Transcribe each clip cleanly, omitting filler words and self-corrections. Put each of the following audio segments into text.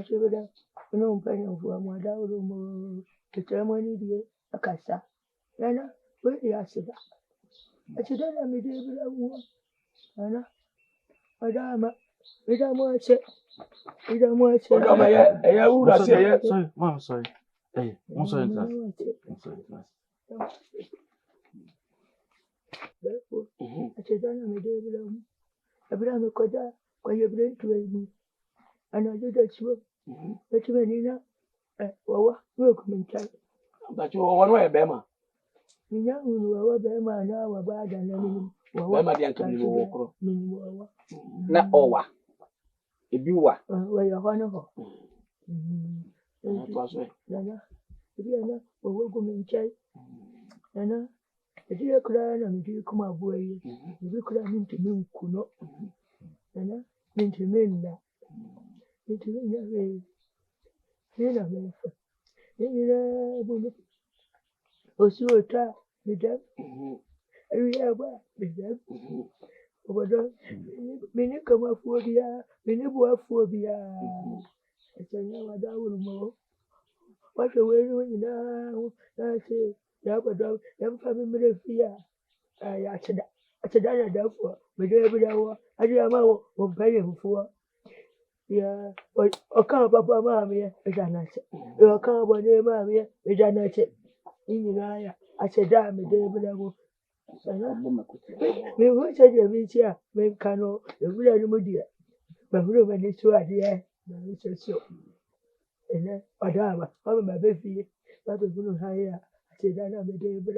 Machibida, no penny for my daughter, the ceremony dear, a cassa. Nana, where the acid? I should have made it. Nana, Madame, Madame, what's it? Madame, what's it? Sorry, Mom, sorry. Hey, I'm sorry, class. I'm sorry, class. Therefore, I said, I made it. Abraham Koda, why you bring to me? And I did that smoke. But you mean, welcome child. But you are one way, Bema. You know, we were Bema now about an enemy. Bema didn't come to walk. Not over. If you are, where you're one of That was way. Nana, if you are not, we will go in child. Nana, if you are crying, and you come away, you could have meant to me, Kuno. Nana, meant to mean that. Meant to mean that way. You know, also a trap with them. Every hour with them. Over the many come up for the many boy for the it's another double. What a way when you know, I say, Yabba, young family fear. I said, therefore, with every hour, I didn't know what paying for. Yeah, but a car papa mammy, which I not say. Your car by name mammy, which I not say. In I said, damn it, David. Me who said you mean here, men canoe, the village media. But who when it's so idea, so. And then, Madame, I'm my baby, but we couldn't hire. I said, I am a David.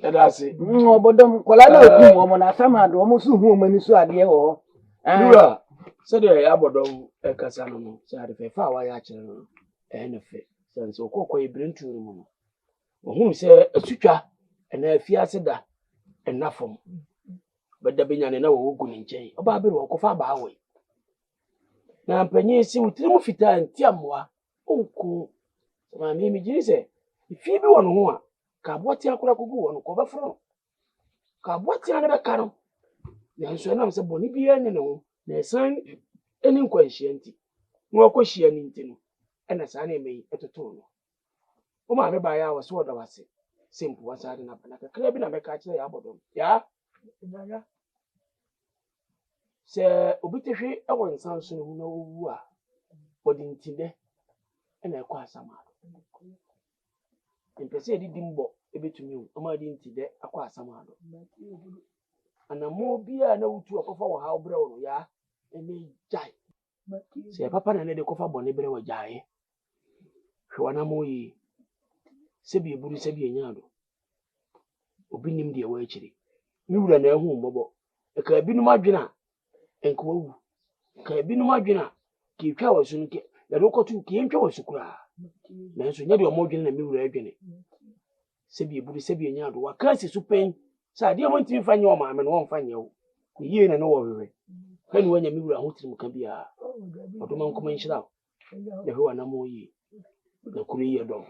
And I say, no, but don't call out woman. I somehow almost woman is so idea. Lura, said I abodom a casano, said if I found why I channel and a fit, since so cocoa bring to room. Whom say a suture and a fiacida enough from. But the binyan and no good in jay, a barber walk of our way. Now, Penny see with Timofita and Tiamwa. Oh, cool. My name is Jesse. If you be one who Cabwatia could go on cover from Cabwatia never carry. Then so now say Bonibia and no, there's sign an inquisienti. No question in and a son may at a tone. Oh, my by our sword of us. Simple was adding up like a club in a catch the abodom. Yeah? Sir, Obitishi, I want something who know who are. But in today, and I quite some. And per se didn't bo a bit to me, I'm adding today, I quite some. And a more beer no to a coffer how brown, yeah, and they die. Say, Papa and the coffer bonnet were jay. Shwana moye. Sebi buru sebi enyado obi nim de awachiri mi wura na ehu mbobọ e ka binu madwena enko wu ka binu madwena ki twa wasu nke ya dokotu ki entwa wasu kura na enso nya de omodwena na mi wura adwene sebi buru sebi enyado wa kasi supen sa de mo ntimi fanye o maame no won fanye wo yie na no wo wewe kan wanya mi wura ho tirim ka bia odoma nkoma nhyira de ho na mo yi na kuri ye do.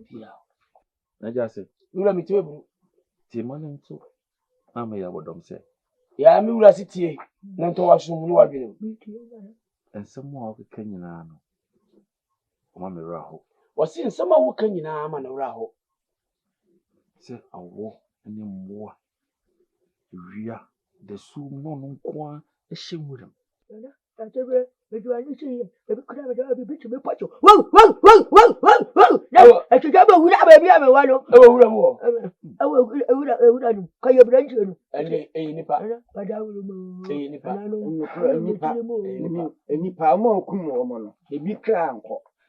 Yeah. I just said, you let me tell you, Timon too. I'm a what them say. Yeah, I'm a city, not to watch some new argument. And some more of a Kenyan. Mamma Raho. Was in some more Kenyan man Raho. Say a war and then more. Ria, the soon non qua a shame with him. But you are not saying, every crab will be to me, Pacho. Whoa! No, I should have a good baby. I'm a one. I would call your branch and a nipper. But I will any palmo, Kumo, a big crown,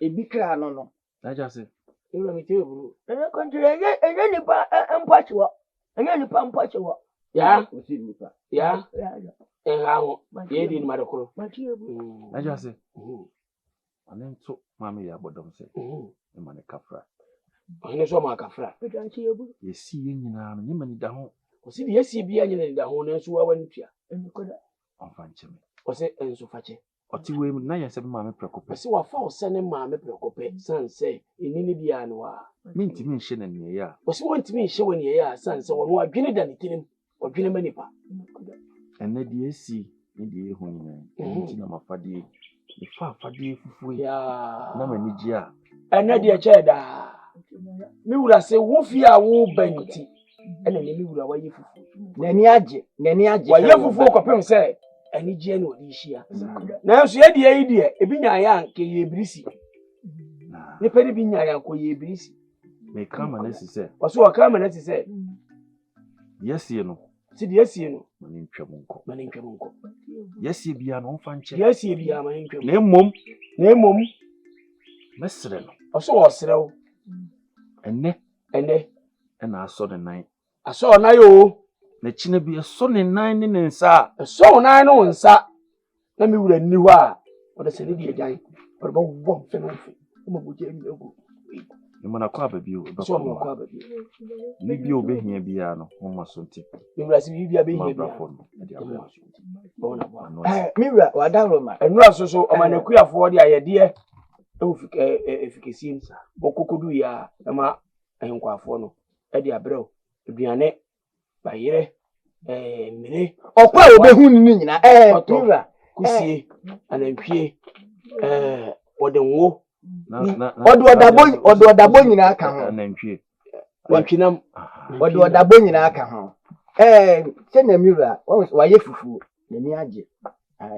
a big crown. No, I just said, you let me tell you, and I country and any Pacho, and any Pampacho. Yeah, yeah. And how ye didn't matter. I just say, and then took Mammy about them say, the money cafra. I know so much cafra. But I see you. You see, you know, you money down. Was it yes, be in the home and so I went here. And you could on Fanchim. Was it and so fetch? Or 2 women, 9 7 mammy preoccuped. So I found sending mammy preoccuped, son say, in any bianoa. Mean to me, Shannon, yeah. Was you want to me showing ye, son, so one more than it or Guinea. And the DSC in the Honey, and my faddy, Fa de fufu ya na mani ji a ene de che da mi wura se wo fi a wo banti ene ne mi wura waye fufu Nani agye waye fufu ko pem se ene ji ene odi hia na so ye de yi de ebi nya ya nke ye brisi ne pere bi nya ya ko ye brisi me kama na sise waso wa kama na sise yesie no si de yesie no mani ntwam nko yesie bia no mfa nche yesie bia mani ntwam na emom mesre no waso wo srew ene na aso ne nan aso na yo na chine bi aso ne nan ne nsa aso nan no nsa na mi wura ni hɔ a o de se ne de gyan o de bo fe no fe mo bo je mi ego ni mana kwa babi o so mo kwa babi ni bi o behia bia no mo so nti mi wura si bi bia behia bia mi wura wadawro ma enu asoso o ma na kuafo de ayede e wo efikesim bokokodu ya na ma enkwafo no e de abrɛw aduane bayire mire okwa obehu ni nyina mi wura kusie anantwie ode nwo ode odabo nyina aka ho anantwie watwinam ode odabo nyina aka ho se na mi wura waye fufu na mi agye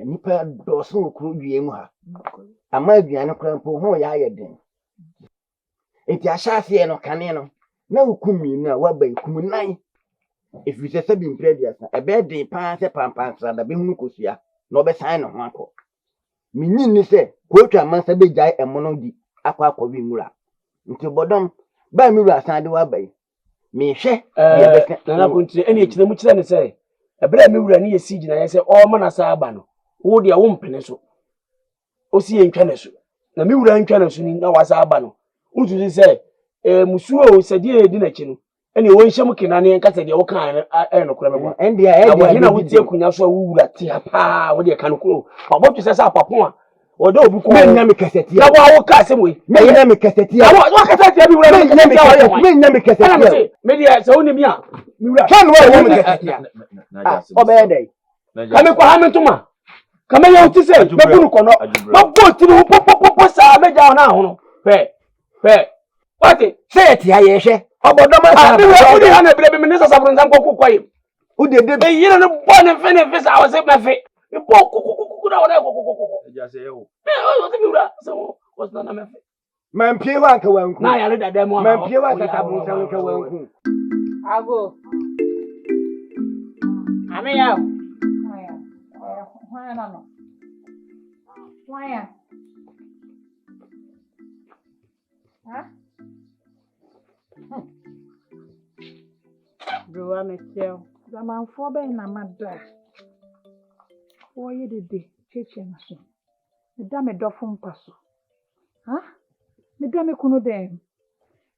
nipa doso okuru dwie mu ha ama aduane kora mpo ho ya ayeden enti ahyase no kane no na hukumi na waba ikumu nan efise se bi mprediasa ebe de pa se pampansa da be hunu kosua na obesan no ho akọ minyin ni se kwotwa mansa be jai emono di akwa wi nwura nti bodom ba mi wura san de waba yi me hwe ye beka na kontire ene ekina mu kire ne se ebra mi wura ne yesi gina ye se o ma na sa aba no wo de wo mpene so o si ye ntwa ne so na mi wura ntwa ne so ni na wasa aba no utu se musuo sadi edi na chi no ene wo nhyem kina ne nkasa de wo kan no kora mebo endi na wutie kunya so wura tia pa wo de kan kuro obotu se sa papo a odo obi ko menya me kaseti na wa wo ka asem we menya me kaseti wa kaseti bi wura menya me kaseti me de se woni mi a mi wura kan wo me kaseti obede kame kwa hamentuma kame ya uti se mebunu kono mabo tiri popopopo sa meja na ho no pe wati se ti aye hwe obodoma sa bi wo di ha na bire bi ne sa sabron zan kokko kwaye udede be yire no bo ne fe sa wo se mefe bo kukukuku na wona kokko eja se yo o se bi wura so wo na mefe man pie wa nka wanku na ya le dada mo man pie wa sa sabron zan nka wanku ago ame ya why na no why Bro, Michelle. Zaman for ben na madda. O ye dede cheche na so. Me da me dofo mpaso. Ha? Me da me kunu den.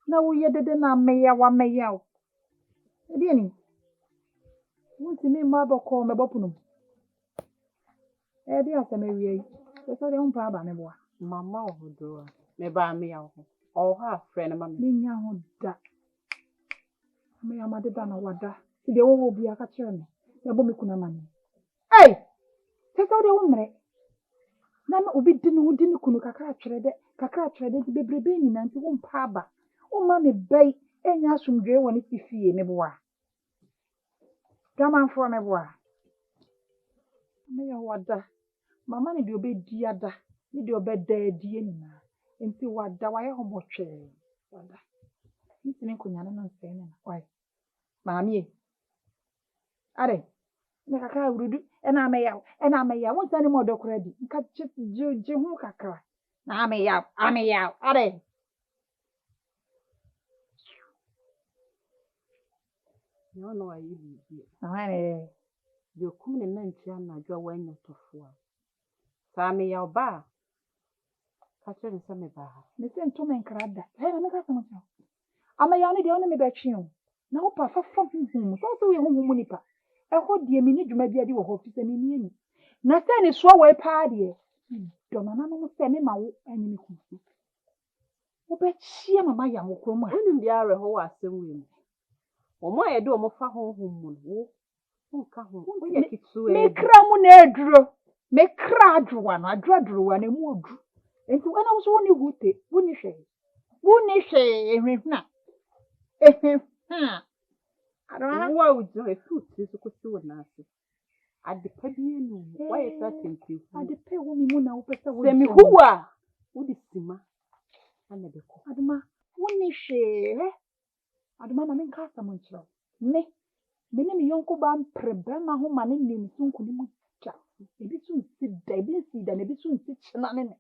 Na wo ye dede na meya wa meya o. Edi ni. Wonti me ma boko me bopunum. Edi aseme wiei. So de umpa aba me boa. Mama ohodo. Me ba me ya ho. O ha friend mama. Me nya ho da. Me amade da na wada. Ti de wo bi aka kire me. Ya bo me kuna mani. Hey! Tesa de wo mre. Na me obi di no di ni kunu kakra twere de bebrebe ni nanti wo mpa aba. O ma me bai enya asumdwe woni fifie me boa. Gaman for me boa. Me ya wada. Mama ni de obi di ada. Ni de obi da di ni na. Enti wada wa ye homotwe. Wada. Nti kunya na nse na why maami are ne kakra urudu ena meya won tani mo dokora di nka je hu kakra na ameya are no ayi bi ahane de kum ne nanti anadwa wanya tofo sa ameya oba ka chere se me ba ne se nto men krada na me ka sama so ameya ne de on me betwe o na wo pa fa huhum so we huhum nipa e ho de mi ni dwuma bia di wo ho fi se mi ni na se ni so we pa de do mama no se me ma wo ani mi kusu wo be chia mama ya wo krom a onim dia re ho wa asem we mu o mo ye de o mo fa huhum mu wo nka ho wo ye kitu e me kra mu na eduro me kra adwoa no adwoa na mu odu enti wana wo so woni hute woni hwe ehwehuna adama Wa ujo e fruit so ko si wona ase. Adepa bi enu. Wa ye sa tempi. adepa wo mi mu na wo pese wo Se mi huwa. Wo di sima. Ana be ko. adama woni hwe adama ma me nka asam nkyerɛ me ne me yɔnko ba mprɛbɛ ma ho ma ne nim so nkuni mu twa ebi so nsi da ebi nsi da na ebi so nsi kyena ne ne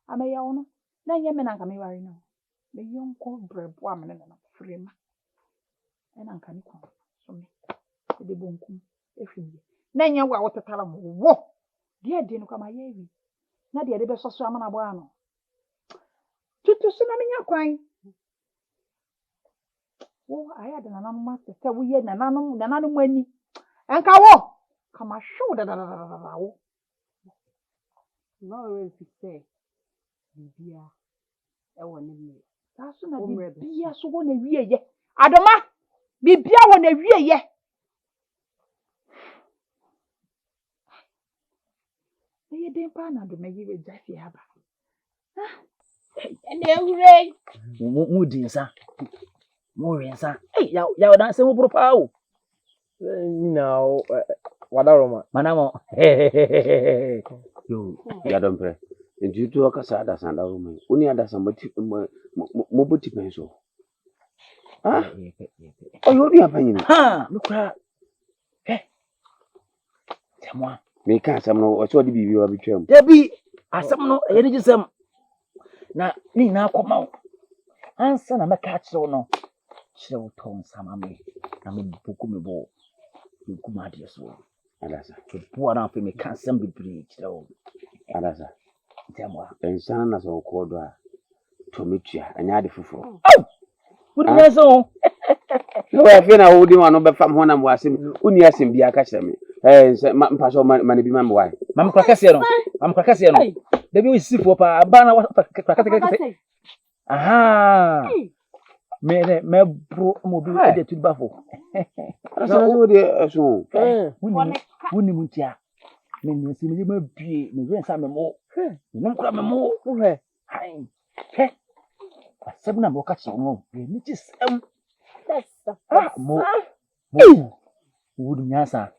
amɛyɛ wo no na nyɛ me na nka me ware no me yɔnko brɛbo a me ne no frema ɛna nka ne kwan so me de bonkum ehwim na nyɛ wo a wotetara mo wo de no kwa ma yɛ wi na de bɛ soso amana bo ano tutu so na me nya kwan wo aya da nananom asese wo ye nananom ani enka wo kama hwew da wo No we fi say. Bibia. E woni me. sa so na bibia so wo na wie ye adoma bibia wo na wie ye ye den pa na do me ye jafi haba ene ewure mu di nsa mu wi nsa ya dan se mu bro pa o Nina wadaroma. manamo yo ya don pre nti tu aka sa da san da roma uni ada san mo boti penso oyo bi apanyi ni ha lukra jamwa me ka sam no o so di bibi wa bitwam debi asem no ye ni gisem na ni na akoma o ansa na meka kire no kire ton sama me na me buku me bo kuma de so adasa to bo na fe me ka sam bibiri kire o adasa jamwa ensan na so ko do a to metua anya de foforo wudi na so no wa fe na wo di ma no be fam ho na mo asem uni asem bia ka kire me mpa so man bi ma mo wa mam kwa kase no debi o sifo pa ba na kase aha me bro mo bi e de tudbafo adasa so de so wuni muntia me ni si me bie me wen sa me mo no kura me mo hai asem na mo ka che no ni ti sem mo wudi nyasa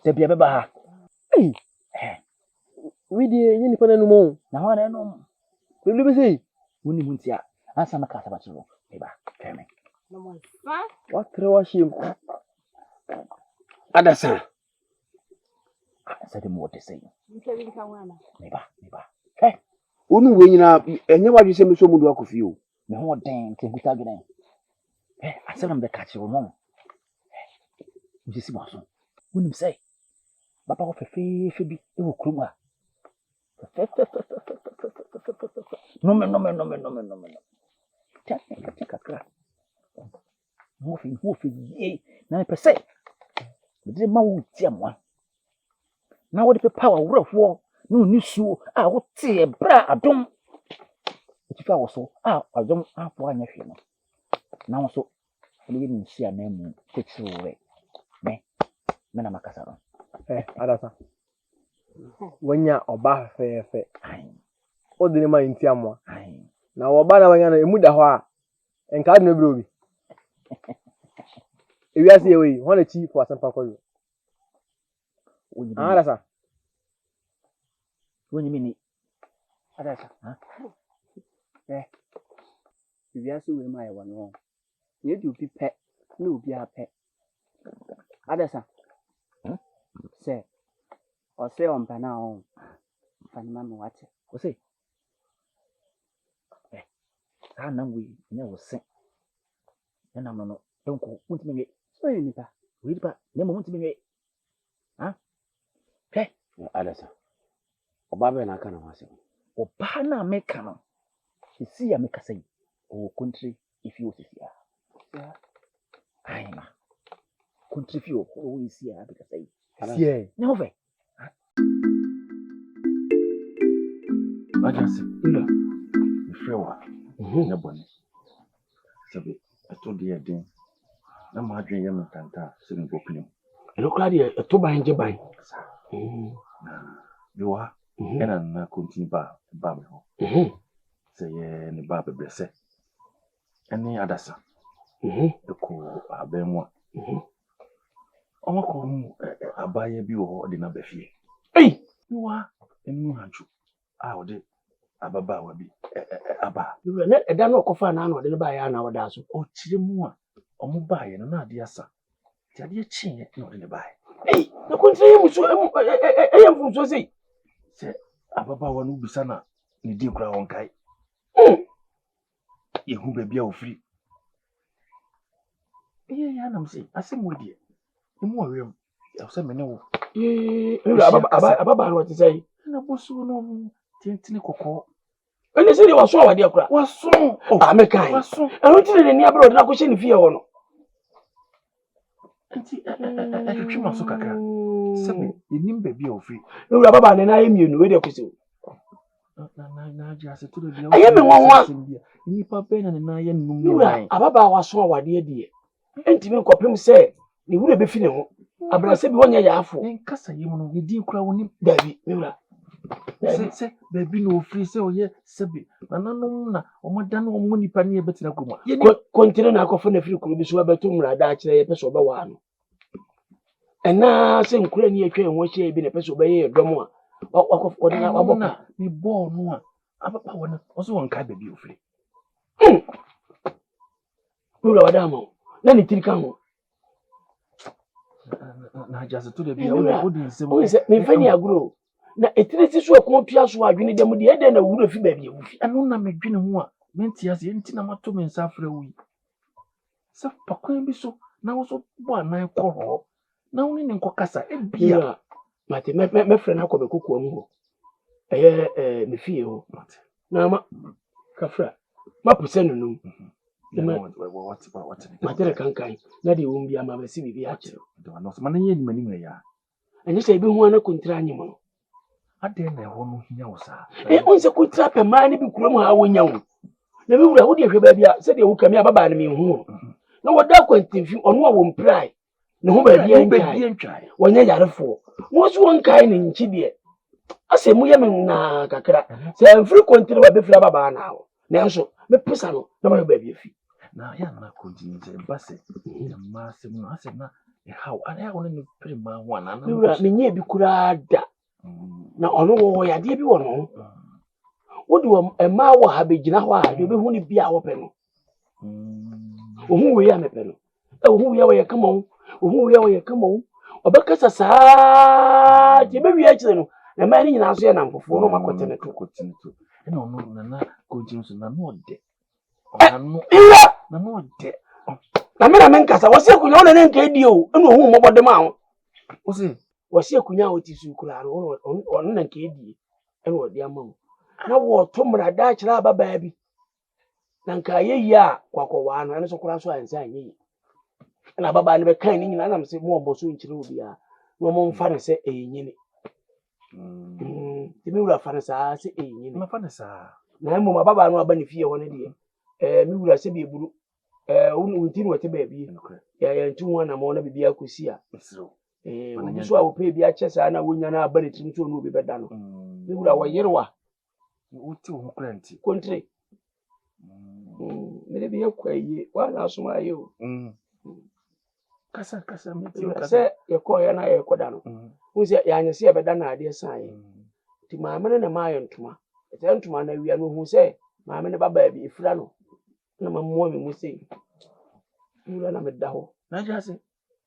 debi be ba ha We di ni pa na numo. na ho na no We bi say. wuni muntia asa na ka sa ba chiro me ba keme No mo fa. Wa tre wa shim. adasa asa de mo te sei Nse bi ka wana. me ba unu we nyina enye wa dwese me so mu do akofi o me ho den ke guta gene asem be ka chiro mo njisi mo so wuni sei baba ko fefe bi e wo krum a no me kakra mo fi ye na pe sei me de ma wo ti amwa na wo de pe power wurafo no ni suo a wo te e bra adom ti fa wo so a adom afo anya hwe no na wo so wo de ni sia na mu te chiwe me na makasa no Adasa. Wanya oba fefe. ai O de ma nti amwa. ai Na oba na wanya na emu da ho a. Enka de no bro bi. Ewi ase we, ho na chi for asampa ko yo. Adasa. woni mini Adasa. Ewi ase we ma ye wono. Ye di obi pe, na obi ape. Adasa. Se. O se on pa na on. Fani mama wate. wo sei na we nya wo se na no enko untimi nwe So ye ni ba. we di ba ne mo untimi nwe adasa oba be na aka na ho asem oba na meka no isi ya meka sei o country if you see ya ai na country fi o isi ya meka sei Sie. ne over adasa ila frewa ne bone sabe ato de den na ma adwen ye mtanta se ne bopini Eno kra de to ban je ban. wa ena na continue ba me ho say ye ne ba bebrese ene adasa eko abemu ọmọkọ mu abaye bi wo de na bafie wa enu hanchu ode ababa bi aba na eda na okofa na ode ba ya na oda so o chire mu a omo ba ye na ade asa ti ade chi ye na ode ne ba na kontre mu so eyam so sei se ababa wa no bisa na ne di kura won kai ye hu ba bia ofiri ya na mse asem wodi emu awem ya se me ne wo ababa ro ti sei na bosu no tintini kokko ene se de waso awade akura waso amekai eno ti ne ni abro de na ko hye ne fie ho no anti twima so kakra sebe yenim ba bia ofiri ewura ababa ne na yemienu we de kwese na jase to de bia aye me nwanwa ni papa na ne na ye num ewura ababa waso awade adie enti me kopem se ne wura be fi ne ho abrase bi wonya ya afo nkasa yemu no ne di kura woni dabi ewura se baby no ofiri se oye sebe nananom na omoda na omo nipa ne betina kuma kontine na akofo na firi kuro bi so abeto mrada a kire ye pese obewa no ena se nkura ni atwa enwo hye bi na pese obeye dom a akofo na abopna ni ball no a abapa wona oso won ka baby ofiri ewura wadama na ni tirika ho na jase to de bia wo di nsem o se me fani agro na etirisi so ko pia so adwene dem de ede na wuro fi ba bia wufi anu na medwene ho a menti ase enti na mato me nsa afra wi sa pakwan bi so na wo so bo anan koro na wo ne nko kasa e bia mate me frɛ na akɔ bekoko am ho ɛyɛ me fie ho na ma kafra ma pusa nunum what matere kankan na de wo mbia ma ba si bibi akye do no so man ye ni mani ya enye sɛ bi ho ana kontra anyi mo ade na ho no hia wo sa onse kontra pe ma ne bi kurom ha wonya wo na bi wura wo de hwe ba bia sɛ de wo kami ababa ne me hu na woda kwantimfi ɔno a wo mprai ne ho ba bia ntwai wonya yarefo wo so won kai ne nchi de ase mu ye me na kakra sɛ mfiri kontra ba be fira baba na wo na nso me pesa no na ma ba bia fi na ya na continue say base ma se mu ase na e how ana wo ne pere ma ho ana na wura me nye bi kura da na ono wo ya de bi wo no wo de ma wo ha be gina ho a de be hu ni bia wo pe no ohu we ya me pe no ohu we ya we kama ohu we ya we kama obekasa saa je be wi a kire no na ma ni nyina so ya na mfofo no makote ne to ena ono na continue so na no de na no de na me na men kasa wose akunya wo na nka edi o ena ohu mo bode ma ho wose wose akunya wo ti su kura no ono na nka edi ena wo de ama wo na wo to mrada a kire ababa bi na nka yeyi a kwakọwa no ene so kura so ansa anyi na baba ne be kan ni nyina na mse mo obo so nkire obi a no mo mfa ne se enyini ti mi wura fa ne sa se enyini ma fa ne sa na mo baba no aba ne fie ho ne de mi wura se be buru wunti no te ba bi ya nti ho na mo na bibia akosi a wo so a wo pe bi a kyesa na wonya na aba ne tim so no obi beda no mi wura wo yerwa wuti wo kranti kontre me bi yakwaye wala asoma ayo kasa meti kasa se yeko ya na yeko da no wo se ya anya se ya beda na ade san ye ti maame ne ma ayo ntoma ete ntoma na wia no hu se maame ne baba bi ifira no na mammo mi mu se wura na me da ho na jase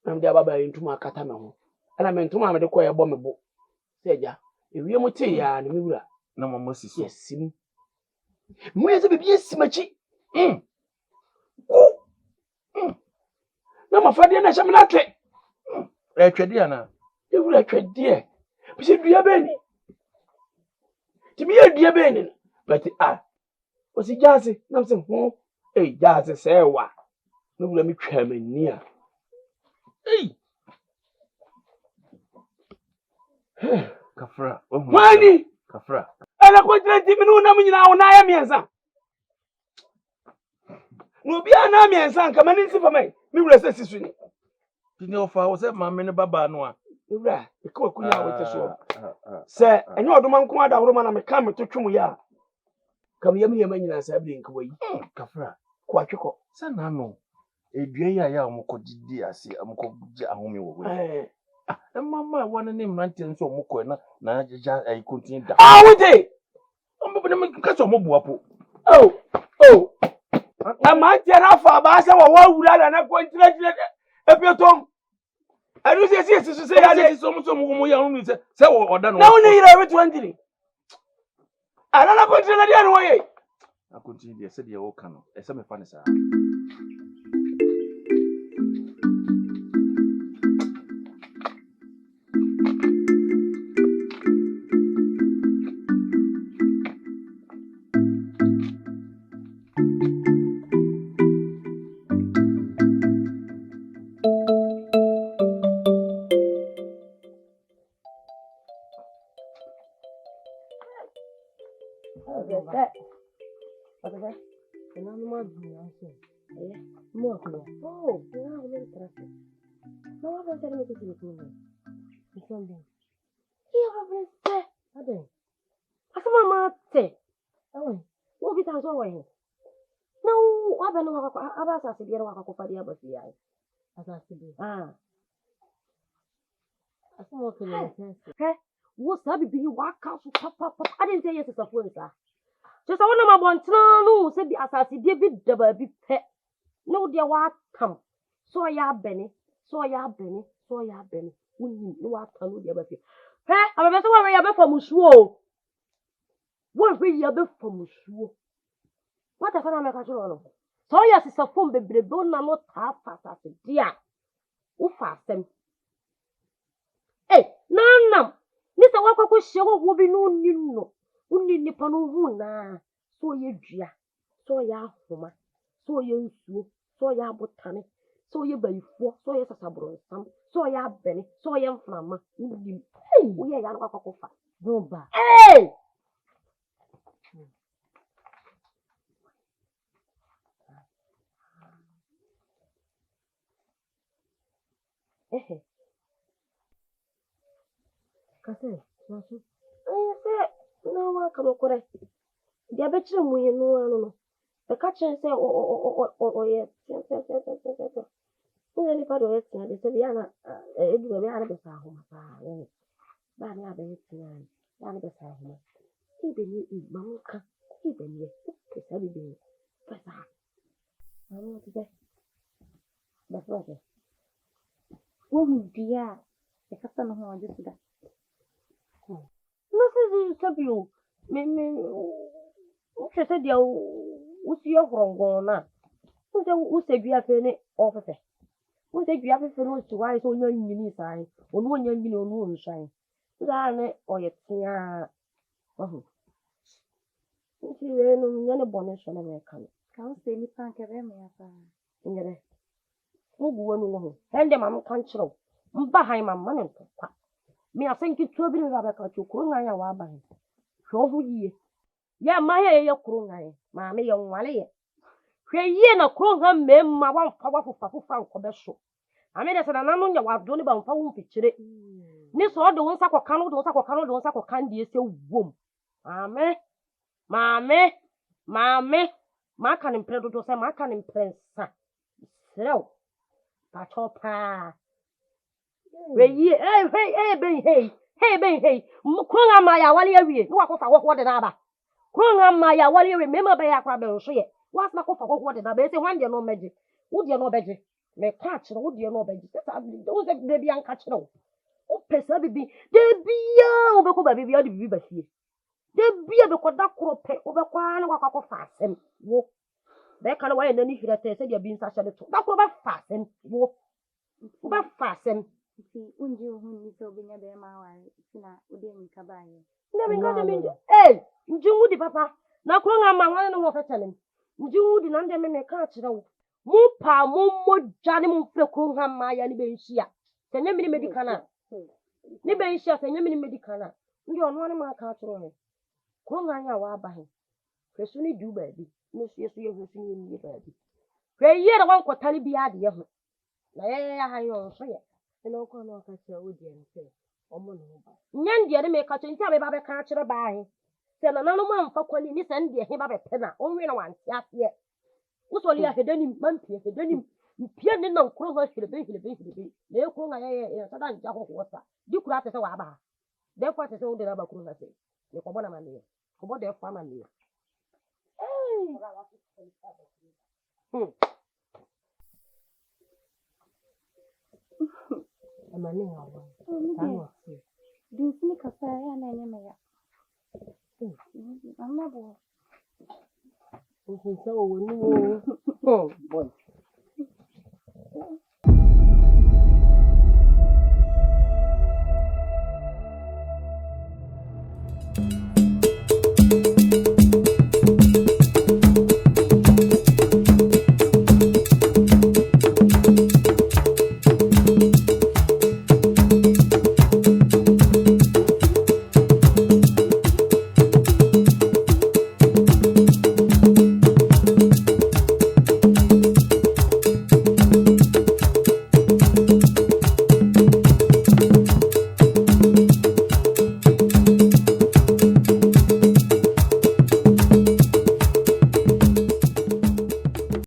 na me da baba yi ntoma akata me ho ana me ntoma me de ko ye bo me bo se ja ewie mu te ya ne mi wura na mammo siso yesim mu ye se bibi yesimachi na mafade na hyɛ menate twede ana ewura twede bi se dua bani ti mi dua bani but o si jase na se ho jase se wa na wura mi twa mani a kafra wani kafra ala ko trenti minu na munyina wo na ya miensa no bia na miensa nka mani si fa mai mi wura se sisu ni tini ofa wo se maame ne baba no a ewura ikawa kunya wote so se enye odoma nko ada horoma na meka metotwom ya kam yam yam nyina sa bi nka wayi Kafra. kwa tweko Sana no. Edua yi aya omukọ didi ase omukọ gye ahome wo ho. Mama wana ne mrante nso omukọ na aja ai continue da. wote Ombo ne mka so ombo apo. ama tiara fa ba se wo wura na continue ebiotom adu se se ya de so mo ya unu se wo oda no. na woni yira we 20 ana na continue na dia no ye I continue there said you can no. Ese me fa ne sa. What's that be walk out papa? I didn't say yes as a phone, sir. Just I want my one no said the assassin David the baby pet. No dear what come. So ya Benny, so ya Benny, so ya Benny. We what can do the baby. Hey, I'm a better one way for Muswo. What will you be for Muswo? What if I'm a casual? So yes, it's a phone baby, don't not half fast as a dear. Who fast them? Hey, no. Nisa wako kushewa wobi no nino. Uni nipa no huna. So ye dua. So ya homa. So ye nsuo. So ya botane. So ye bayifo. So ye sasabron. So ya bene. So ye mframa. Uni. Hey, uye ya wako kufa. Bomba. Hey. Kase, nasu. Say, no one come correct. The better we no. The catcher say, yes. Only part of it, they say, Yana, it will be out of the home. But I have it, Yana the home. Even you, Mamma, even you, it's everything. But I want to say, but what? Oh, dear. The captain of one just that. No, say you. She said, "You see your wrong now. Who said you have any officer? Who said you have a fellow to why so young in sign, or no young in your moon shine? That or yet, oh, she ran on any bonnet on American. Can't say me thank you very much. Who go on? And them I'm control. Behind my money. Me, I think it's 2 billion Rebecca to Kuranga Wabai. So who ye? Ya Maya, your Kuranga, Mammy, young Wally. Ye no Kuranga, mem, my one powerful Frank commercial. I made us an anonia was doing about phone picture. This all the ones I cannot candy so boom. Mammy, my can impress to say my can impress. So, that's all pa. Hey, Kuranga Maya, while you walk off what another. Kuranga Maya, while you remember by a crab and say, what's not for what another? Say, one year no magic. Would you know better? May catch, would you know better? Those that baby uncatch no. Oh, Pesa baby, there be over baby, I'll be back here. There be a codac pet over one walk fast and walk. That kind of way, and then if you said you're being such a little, that's over fast and walk. Over fast and Unji uhuni so binya be mawa sina udeni kabaye. Never got a minute. Hey, Njudi papa. Na Kuranga Mama no more fettling. Njudi nande me catch no. Mupa mummo jani mumpe Kuranga Maya ni benshia. Senya mini medicana. Ni benshia senya mini medicana. Ndio no ma catch no. Kuranga nya wa bahe. Kwesuni du baby. No yesu ye hosuni ni baby. Kwe ye da wan kwotani biya de ye ho. Na ye ya hayo so ye. ɛna ɔkɔ na ɔka kyerɛ wo deɛ no sɛ ɔmo ne ho ba nyɛ ndeɛ ne meka kyerɛ nti a meba bɛka akyerɛ baahe sɛ nananom amfa kɔne ni sɛ ndeɛ he ba bɛpɛ na ɔnwe na wante aseɛ wosɔle ahɛdanim mampie ahɛdanim mpie ne nam kuro hɔ hwelebe na ɛkuro nga yɛyɛ sɛ da nkyɛ hɔhoɔ sa di kuro ate sɛ waaba ha dɛfo ate sɛ wode no aba kuro ha sɛ mekɔbɔ na manneɛ kɔbɔ dɛfo amanneɛ amane hawa Dinsini kasa ya na nyame ya. Amma bo. Nso wo ni wo. Oh boy.